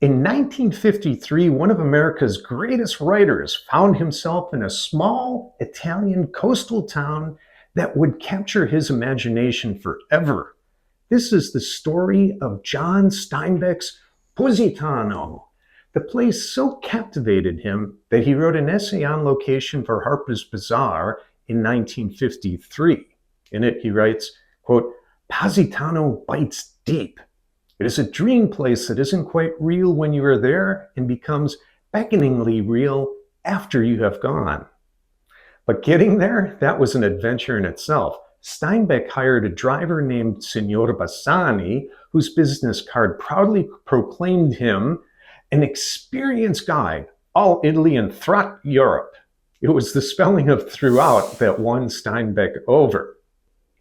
In 1953, one of America's greatest writers found himself in a small Italian coastal town that would capture his imagination forever. This is the story of John Steinbeck's Positano. The place so captivated him that he wrote an essay on location for Harper's Bazaar in 1953. In it, he writes, quote, "Positano bites deep. It is a dream place that isn't quite real when you are there and becomes beckoningly real after you have gone." But getting there, that was an adventure in itself. Steinbeck hired a driver named Signor Bassani, whose business card proudly proclaimed him an experienced guide, all Italy and throughout Europe. It was the spelling of throughout that won Steinbeck over.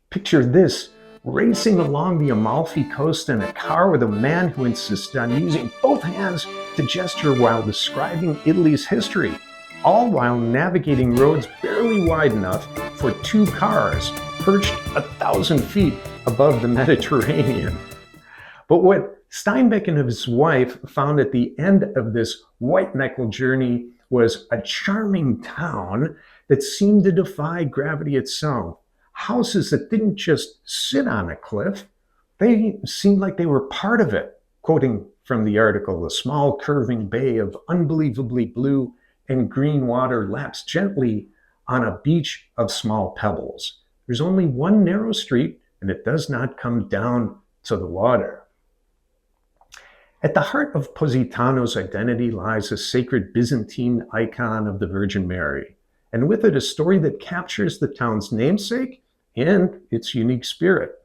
Picture this, racing along the Amalfi coast in a car with a man who insisted on using both hands to gesture while describing Italy's history, all while navigating roads barely wide enough for two cars perched 1,000 feet above the Mediterranean. But what Steinbeck and his wife found at the end of this white-knuckle journey was a charming town that seemed to defy gravity itself. Houses that didn't just sit on a cliff, they seemed like they were part of it. Quoting from the article, "The small curving bay of unbelievably blue and green water laps gently on a beach of small pebbles. There's only one narrow street, and it does not come down to the water." At the heart of Positano's identity lies a sacred Byzantine icon of the Virgin Mary, and with it a story that captures the town's namesake and its unique spirit.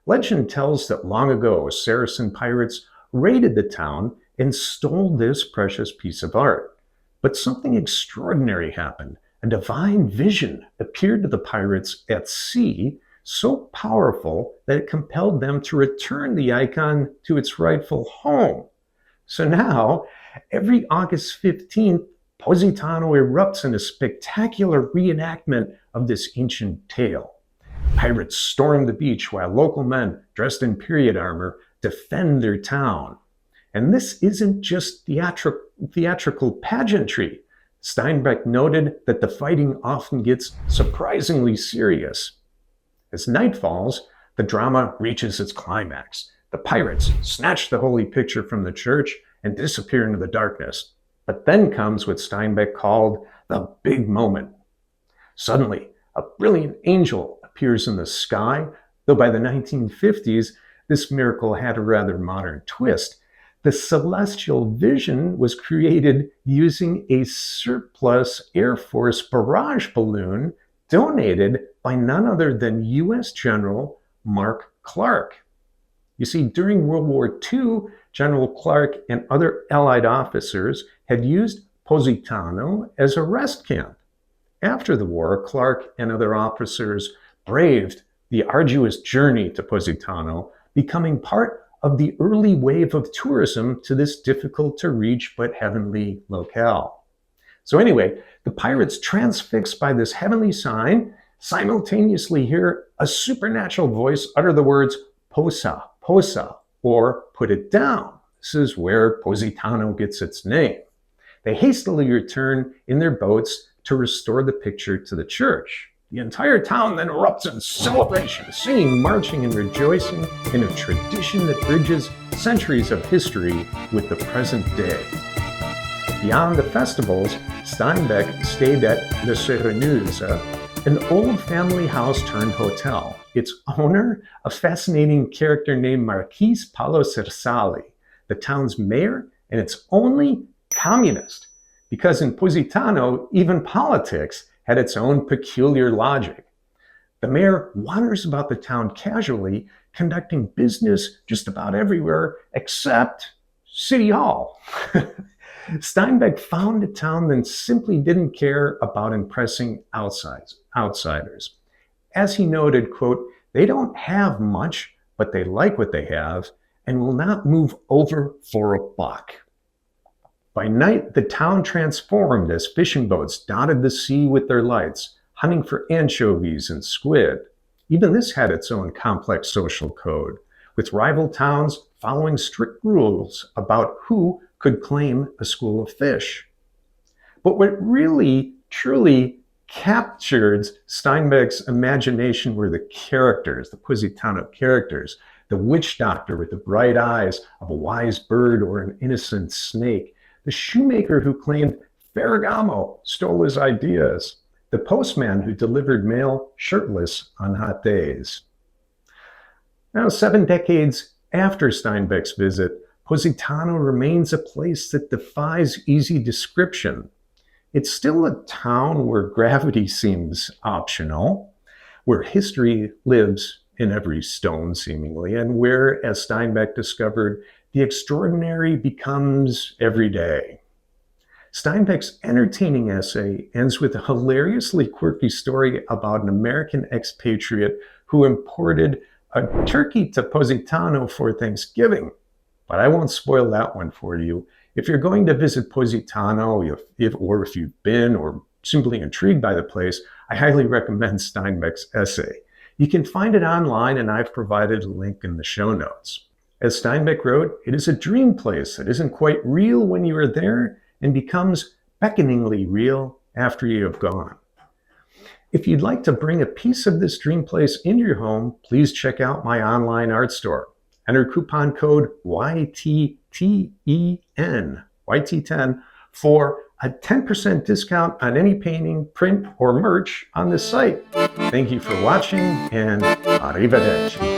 Legend tells that long ago, Saracen pirates raided the town and stole this precious piece of art. But something extraordinary happened. A divine vision appeared to the pirates at sea, so powerful that it compelled them to return the icon to its rightful home. So now, every August 15th, Positano erupts in a spectacular reenactment of this ancient tale. Pirates storm the beach while local men, dressed in period armor, defend their town. And this isn't just theatrical pageantry. Steinbeck noted that the fighting often gets surprisingly serious. As night falls, the drama reaches its climax. The pirates snatch the holy picture from the church and disappear into the darkness. But then comes what Steinbeck called the big moment. Suddenly, a brilliant angel appears in the sky, though by the 1950s, this miracle had a rather modern twist. The celestial vision was created using a surplus Air Force barrage balloon donated by none other than U.S. General Mark Clark. You see, during World War II, General Clark and other Allied officers had used Positano as a rest camp. After the war, Clark and other officers braved the arduous journey to Positano, becoming part of the early wave of tourism to this difficult-to-reach but heavenly locale. So anyway, the pirates, transfixed by this heavenly sign, simultaneously hear a supernatural voice utter the words, "Posa, posa," or "put it down." This is where Positano gets its name. They hastily return in their boats to restore the picture to the church. The entire town then erupts in celebration, singing, marching, and rejoicing in a tradition that bridges centuries of history with the present day. Beyond the festivals, Steinbeck stayed at the Sirenuse, an old family house turned hotel. Its owner, a fascinating character named Marquis Paolo Cersali, the town's mayor, and its only communist. Because in Positano, even politics had its own peculiar logic. The mayor wanders about the town casually, conducting business just about everywhere except City Hall. Steinbeck found a town that simply didn't care about impressing outsiders. As he noted, quote, "They don't have much, but they like what they have and will not move over for a buck." By night, the town transformed as fishing boats dotted the sea with their lights, hunting for anchovies and squid. Even this had its own complex social code, with rival towns following strict rules about who could claim a school of fish. But what really, truly captured Steinbeck's imagination were the characters, the Positano characters, the witch doctor with the bright eyes of a wise bird or an innocent snake, the shoemaker who claimed Ferragamo stole his ideas, the postman who delivered mail shirtless on hot days. Now, 7 decades after Steinbeck's visit, Positano remains a place that defies easy description. It's still a town where gravity seems optional, where history lives in every stone, seemingly, and where, as Steinbeck discovered, the extraordinary becomes everyday. Steinbeck's entertaining essay ends with a hilariously quirky story about an American expatriate who imported a turkey to Positano for Thanksgiving. But I won't spoil that one for you. If you're going to visit Positano, if you've been or simply intrigued by the place, I highly recommend Steinbeck's essay. You can find it online, and I've provided a link in the show notes. As Steinbeck wrote, it is a dream place that isn't quite real when you are there and becomes beckoningly real after you have gone. If you'd like to bring a piece of this dream place into your home, please check out my online art store. Enter coupon code YT10 for a 10% discount on any painting, print, or merch on this site. Thank you for watching, and arrivederci.